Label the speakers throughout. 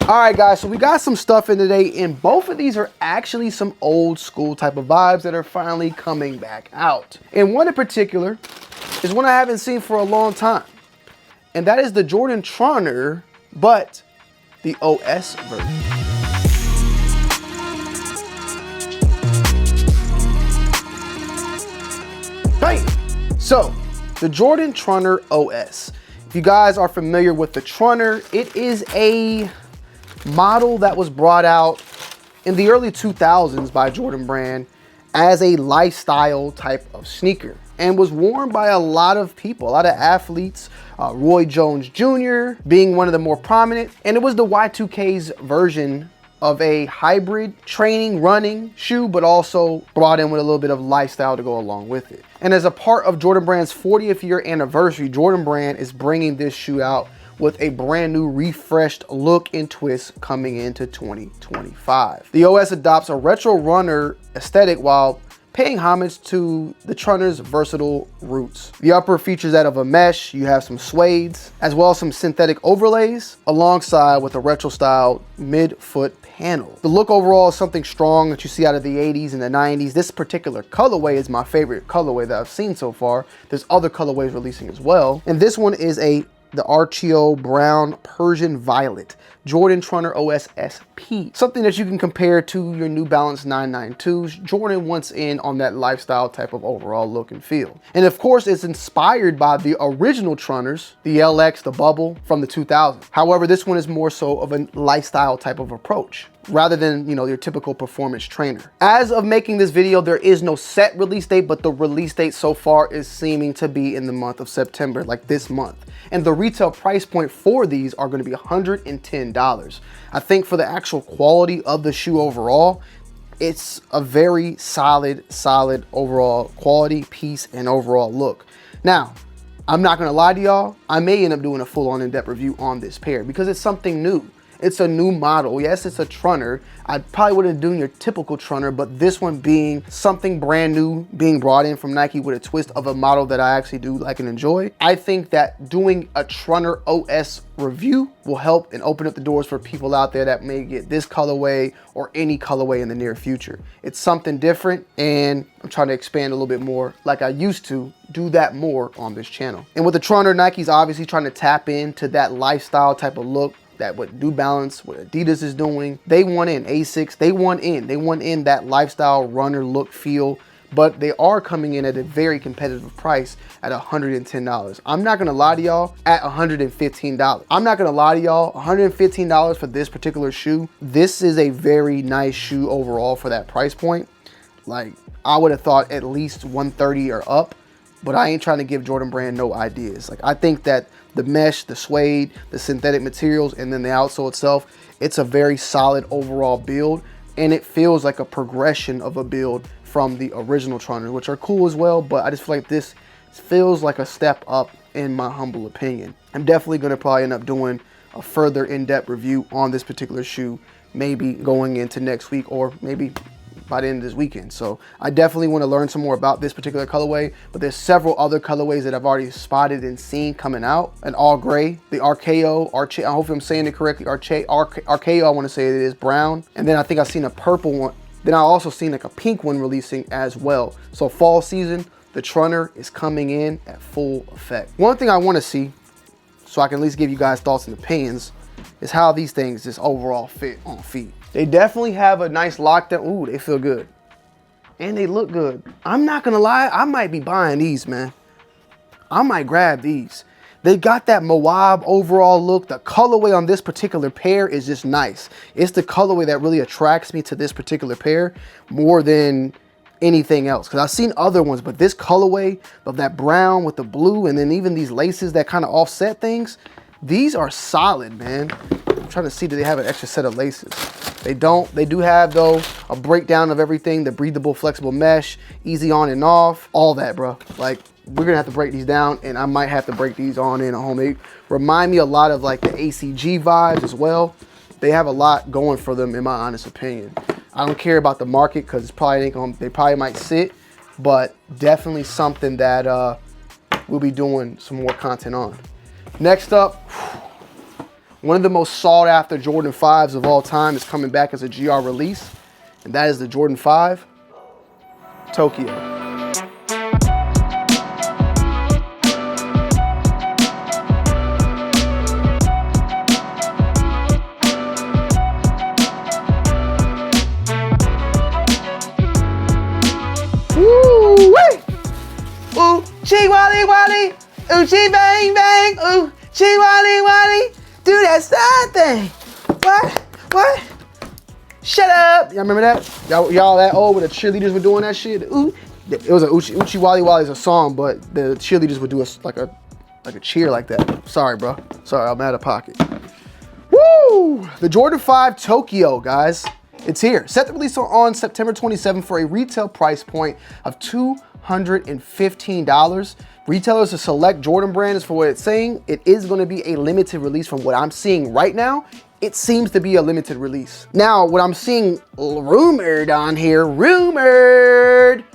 Speaker 1: All right, guys, so we got some stuff in today, and both of these are actually some old school type of vibes that are finally coming back out. And one in particular is one I haven't seen for a long time, and that is the Jordan Trunner, but the OS version. Bam! So, the Jordan Trunner OS. If you guys are familiar with the Trunner, it is a model that was brought out in the early 2000s by Jordan Brand as a lifestyle type of sneaker and was worn by a lot of people, a lot of athletes, Roy Jones Jr. being one of the more prominent, and it was the Y2K's version of a hybrid training, running shoe, but also brought in with a little bit of lifestyle to go along with it. And as a part of Jordan Brand's 40th year anniversary, Jordan Brand is bringing this shoe out with a brand new refreshed look and twist coming into 2025. The OS adopts a retro runner aesthetic while paying homage to the Trunner's versatile roots. The upper features that of a mesh, you have some suedes, as well as some synthetic overlays, alongside with a retro style mid-foot panel. The look overall is something strong that you see out of the 80s and the 90s. This particular colorway is my favorite colorway that I've seen so far. There's other colorways releasing as well. And this one is the Rio Brown Persian Violet Jordan Trunner OS SP. Something that you can compare to your New Balance 992s. Jordan wants in on that lifestyle type of overall look and feel. And of course, it's inspired by the original Trunners, the LX, the Bubble from the 2000s. However, this one is more so of a lifestyle type of approach, rather than, you know, your typical performance trainer. As of making this video, there is no set release date, but the release date so far is seeming to be in the month of September, like this month. And the retail price point for these are going to be $110. I think for the actual quality of the shoe overall, it's a very solid overall quality piece and overall look. Now, I'm not going to lie to y'all, I may end up doing a full-on in-depth review on this pair because it's something new. It's a new model. Yes, it's a Trunner. I probably wouldn't do your typical Trunner, but this one being something brand new, being brought in from Nike with a twist of a model that I actually do like and enjoy. I think that doing a Trunner OS review will help and open up the doors for people out there that may get this colorway or any colorway in the near future. It's something different, and I'm trying to expand a little bit more like I used to do that more on this channel. And with the Trunner, Nike's obviously trying to tap into that lifestyle type of look that what New Balance, what Adidas is doing. They want in, Asics, they want in that lifestyle runner look feel, but they are coming in at a very competitive price at $110. I'm not gonna lie to y'all, at $115. I'm not gonna lie to y'all, $115 for this particular shoe. This is a very nice shoe overall for that price point. Like, I would have thought at least 130 or up, but I ain't trying to give Jordan Brand no ideas. Like, I think that the mesh, the suede, the synthetic materials, and then the outsole itself, it's a very solid overall build, and it feels like a progression of a build from the original Trunner, which are cool as well, but I just feel like this feels like a step up in my humble opinion. I'm definitely gonna probably end up doing a further in-depth review on this particular shoe, maybe going into next week or maybe by the end of this weekend. So I definitely want to learn some more about this particular colorway, but there's several other colorways that I've already spotted and seen coming out. An all gray, the RKO, I hope I'm saying it correctly, RKO, I want to say it is brown. And then I think I've seen a purple one. Then I also seen like a pink one releasing as well. So fall season, the Trunner is coming in at full effect. One thing I want to see, so I can at least give you guys thoughts and opinions, is how these things just overall fit on feet. They definitely have a nice lockdown. Ooh, they feel good. And they look good. I'm not gonna lie, I might be buying these, man. I might grab these. They got that Moab overall look. The colorway on this particular pair is just nice. It's the colorway that really attracts me to this particular pair more than anything else. Because I've seen other ones, but this colorway of that brown with the blue and then even these laces that kind of offset things, these are solid, man. I'm trying to see, do they have an extra set of laces? They don't. They do have, though, a breakdown of everything, the breathable, flexible mesh, easy on and off, all that, bro. Like, we're gonna have to break these down, and I might have to break these on in a home. They remind me a lot of like the ACG vibes as well. They have a lot going for them, in my honest opinion. I don't care about the market because it's probably ain't gonna, they probably might sit, but definitely something that we'll be doing some more content on. Next up, One of the most sought after Jordan 5s of all time is coming back as a GR release, and that is the Jordan 5 Tokyo.
Speaker 2: Ooh, chee wally wally, ooh chee bang bang, ooh chee wally wally, do that side thing. What? Shut up.
Speaker 1: Y'all remember that? Y'all that old where the cheerleaders were doing that shit? Ooh, it was a Uchi Wally Wally is a song, but the cheerleaders would do like a cheer like that. Sorry, bro. Sorry, I'm out of pocket. Woo! The Jordan 5 Tokyo, guys. It's here. Set to release on September 27th for a retail price point of $215. Retailers to select Jordan brand is for what it's saying. It is going to be a limited release from what I'm seeing right now. It seems to be a limited release. Now, what I'm seeing rumored on here, rumored.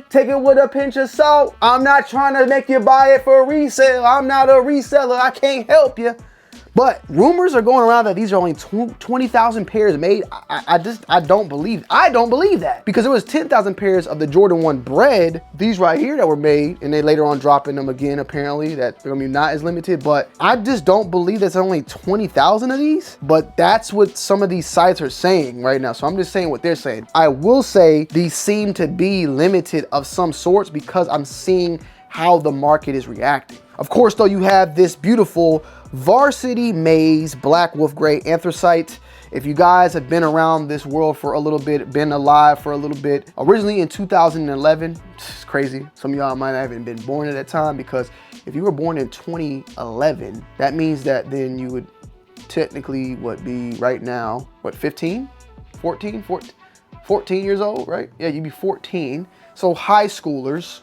Speaker 1: Take it with a pinch of salt. I'm not trying to make you buy it for resale. I'm not a reseller. I can't help you. But rumors are going around that these are only 20,000 pairs made. I don't believe that, because there was 10,000 pairs of the Jordan 1 bred, these right here, that were made, and they later on dropping them again, apparently, that they're gonna be not as limited. But I just don't believe there's only 20,000 of these, but that's what some of these sites are saying right now. So I'm just saying what they're saying. I will say these seem to be limited of some sorts because I'm seeing how the market is reacting. Of course, though, you have this beautiful varsity maize black wolf gray anthracite. If you guys have been around this world for a little bit, been alive for a little bit, originally in 2011, it's crazy. Some of y'all might not even been born at that time, because if you were born in 2011, that means that then you would technically be right now, 14 years old, right? Yeah, you'd be 14. So high schoolers,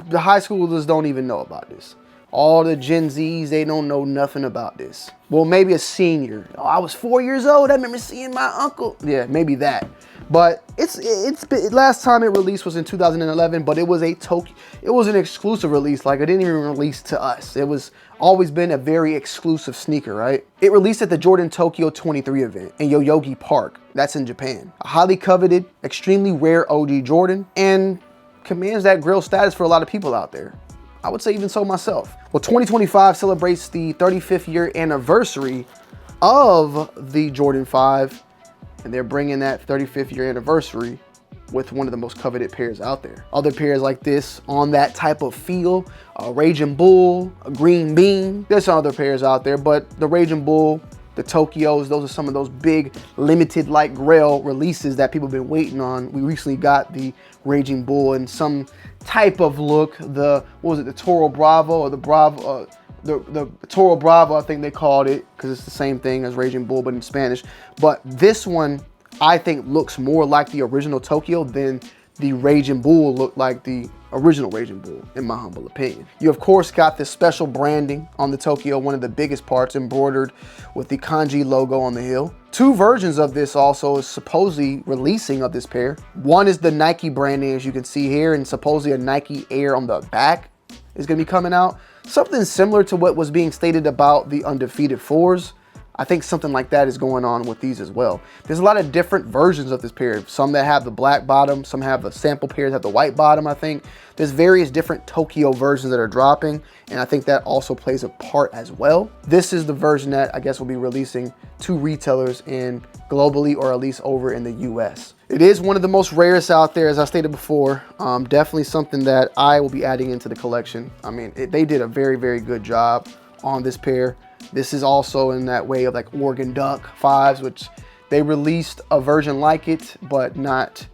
Speaker 1: the high schoolers don't even know about this. All the Gen Zs, they don't know nothing about this. Well, maybe a senior. Oh, I was 4 years old. I remember seeing my uncle. Yeah, maybe that. But it's last time it released was in 2011, but it was an exclusive release. Like, it didn't even release to us. It was always been a very exclusive sneaker, right? It released at the Jordan Tokyo 23 event in Yoyogi Park. That's in Japan. A highly coveted, extremely rare OG Jordan, and commands that GRAIL status for a lot of people out there. I would say even so myself. Well, 2025 celebrates the 35th year anniversary of the Jordan 5, and they're bringing that 35th year anniversary with one of the most coveted pairs out there. Other pairs like this on that type of feel, a Raging Bull, a Green Bean. There's some other pairs out there, but the Raging Bull, the Tokyos, those are some of those big limited like GRAIL releases that people have been waiting on. We recently got the Raging Bull in some type of look. The Toro Bravo, or the Bravo, the Toro Bravo, I think they called it, because it's the same thing as Raging Bull but in Spanish. But this one, I think, looks more like the original Tokyo than the Raging Bull looked like the original Raging Bull, in my humble opinion. You of course got this special branding on the Tokyo, one of the biggest parts, embroidered with the kanji logo on the heel. Two versions of this also is supposedly releasing of this pair. One is the Nike branding, as you can see here, and supposedly a Nike Air on the back is gonna be coming out. Something similar to what was being stated about the Undefeated 4s. I think something like that is going on with these as well. There's a lot of different versions of this pair. Some that have the black bottom, some have the sample pairs have the white bottom, I think. There's various different Tokyo versions that are dropping, and I think that also plays a part as well. This is the version that I guess will be releasing to retailers in globally, or at least over in the US. It is one of the most rarest out there, as I stated before. Definitely something that I will be adding into the collection. I mean, they did a very, very good job on this pair. This is also in that way of like Oregon Duck 5s, which they released a version like it, but not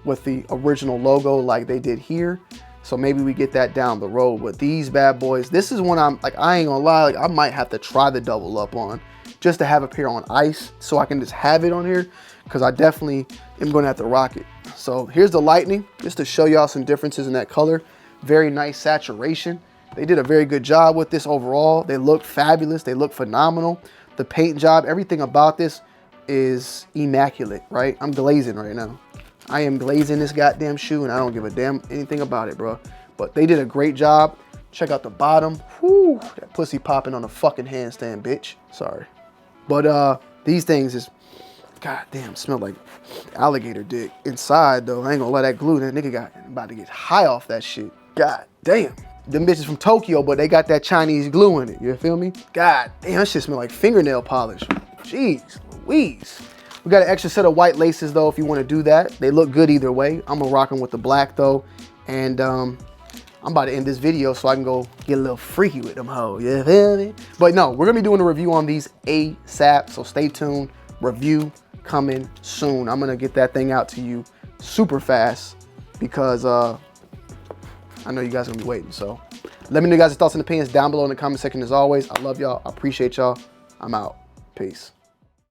Speaker 1: with the original logo like they did here. So maybe we get that down the road. But these bad boys, this is one I'm like, I ain't gonna lie, like I might have to try the double up on, just to have a pair on ice so I can just have it on here, because I definitely am gonna have to rock it. So here's the Lightning, just to show y'all some differences in that color. Very nice saturation. They did a very good job with this overall. They look fabulous. They look phenomenal. The paint job, everything about this is immaculate, right? I'm glazing right now. I am glazing this goddamn shoe, and I don't give a damn anything about it, bro. But they did a great job. Check out the bottom. Whoo, that pussy popping on a fucking handstand, bitch. Sorry. But these things is, god damn, smell like alligator dick. Inside though, I ain't gonna let that glue. That nigga got about to get high off that shit. God damn. Them bitches from Tokyo, but they got that Chinese glue in it. You feel me? God damn, that shit smell like fingernail polish. Jeez Louise. We got an extra set of white laces though if you want to do that. They look good either way. I'm gonna rock them with the black though. And I'm about to end this video so I can go get a little freaky with them hoes. You feel me? But no, we're gonna be doing a review on these ASAP, so stay tuned. Review coming soon. I'm gonna get that thing out to you super fast because I know you guys are gonna be waiting. So let me know your guys' thoughts and opinions down below in the comment section as always. I love y'all. I appreciate y'all. I'm out. Peace.